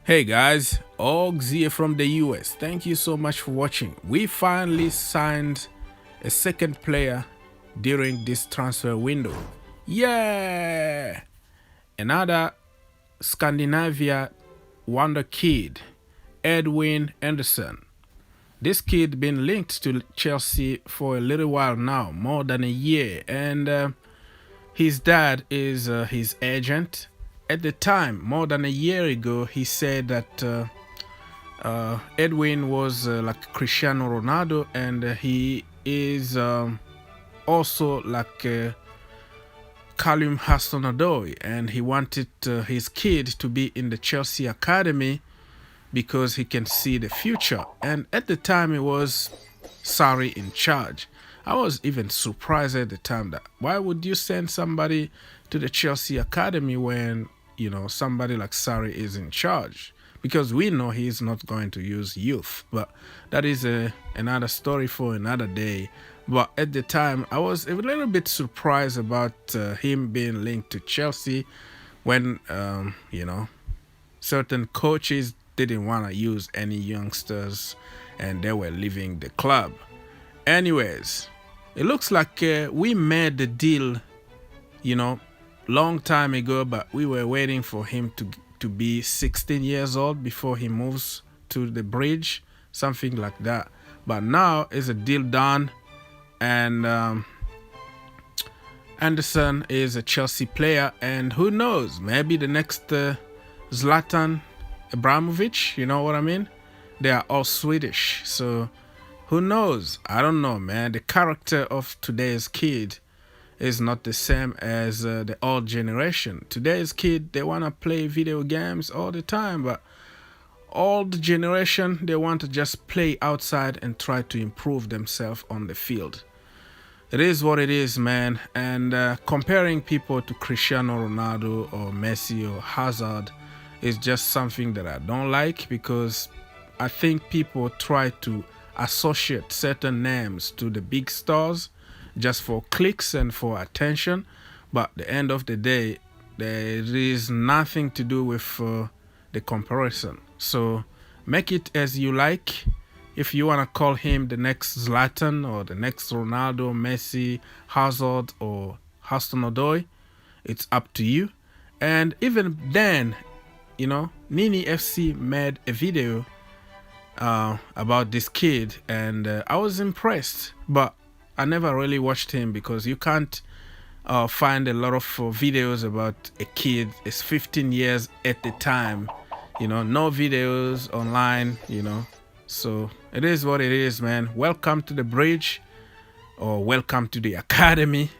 Hey guys, Oggs here from the US. Thank you so much for watching. We finally signed a second player during this transfer window. Yeah! Another Scandinavia wonder kid, Edwin Andersson. This kid been linked to Chelsea for a little while now, more than a year, and his dad is his agent. At the time, more than a year ago, he said that Edwin was like Cristiano Ronaldo, and he is also like Callum Hudson-Odoi, and he wanted his kid to be in the Chelsea academy because he can see the future. And at the time, it was Sarri in charge. I was even surprised at the time that why would you send somebody to the Chelsea academy when somebody like Sarri is in charge? Because we know he's not going to use youth, but that is another story for another day. But at the time, I was a little bit surprised about him being linked to Chelsea when certain coaches didn't want to use any youngsters and they were leaving the club. Anyways, it looks like we made the deal, long time ago, but we were waiting for him to be 16 years old before he moves to the bridge, something like that. But now is a deal done, and Anderson is a Chelsea player, and who knows, maybe the next Zlatan Ibrahimovic, you know what I mean? They are all Swedish, so who knows? I don't know, man. The character of today's kid is not the same as the old generation. Today's kid, they want to play video games all the time, but old generation, they want to just play outside and try to improve themselves on the field. It is what it is, man. And comparing people to Cristiano Ronaldo or Messi or Hazard is just something that I don't like, because I think people try to associate certain names to the big stars just for clicks and for attention. But at the end of the day, there is nothing to do with the comparison. So make it as you like. If you want to call him the next Zlatan or the next Ronaldo, Messi, Hazard, or Hudson-Odoi, it's up to you. And even then, Nini FC made a video about this kid, and I was impressed. But I never really watched him because you can't find a lot of videos about a kid. It's 15 years at the time, no videos online, So it is what it is, man. Welcome to the bridge, or welcome to the academy.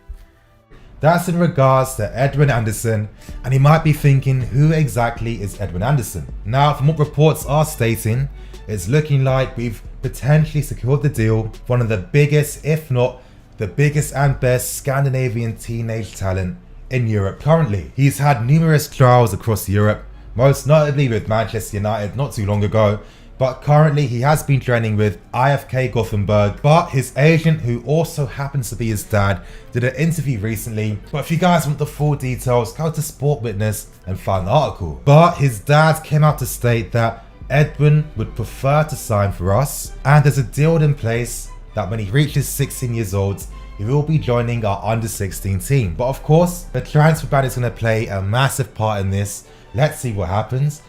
That's in regards to Edwin Andersson, and you might be thinking, who exactly is Edwin Andersson? Now, from what reports are stating, it's looking like we've potentially secured the deal for one of the biggest, if not the biggest and best Scandinavian teenage talent in Europe currently. He's had numerous trials across Europe, most notably with Manchester United not too long ago, but currently he has been training with IFK Gothenburg. But his agent, who also happens to be his dad, did an interview recently. But if you guys want the full details, go to Sport Witness and find the article. But his dad came out to state that Edwin would prefer to sign for us, and there's a deal in place that when he reaches 16 years old, he will be joining our under 16 team. But of course, the transfer ban is going to play a massive part in this. Let's see what happens.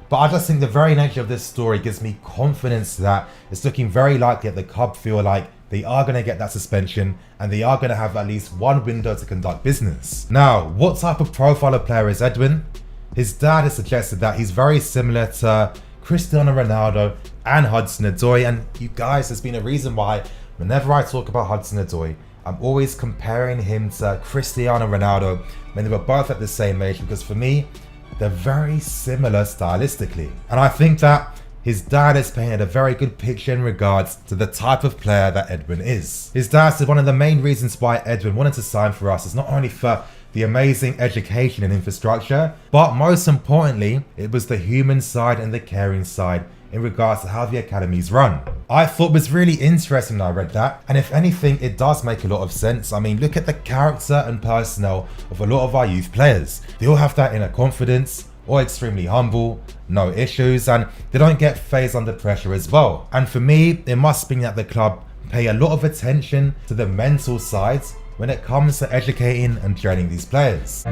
But I just think the very nature of this story gives me confidence that it's looking very likely that the club feel like they are going to get that suspension and they are going to have at least one window to conduct business. Now, what type of profile of player is Edwin? His dad has suggested that he's very similar to Cristiano Ronaldo and Hudson-Odoi, and you guys, there's been a reason why whenever I talk about Hudson-Odoi, I'm always comparing him to Cristiano Ronaldo when they were both at the same age, because for me, they're very similar stylistically. And I think that his dad has painted a very good picture in regards to the type of player that Edwin is. His dad said one of the main reasons why Edwin wanted to sign for us is not only for the amazing education and infrastructure, but most importantly, it was the human side and the caring side in regards to how the academy's run. I thought it was really interesting when I read that, and if anything, it does make a lot of sense. I mean, look at the character and personnel of a lot of our youth players. They all have that inner confidence, or extremely humble, no issues, and they don't get phased under pressure as well. And for me, it must mean that the club pay a lot of attention to the mental side when it comes to educating and training these players.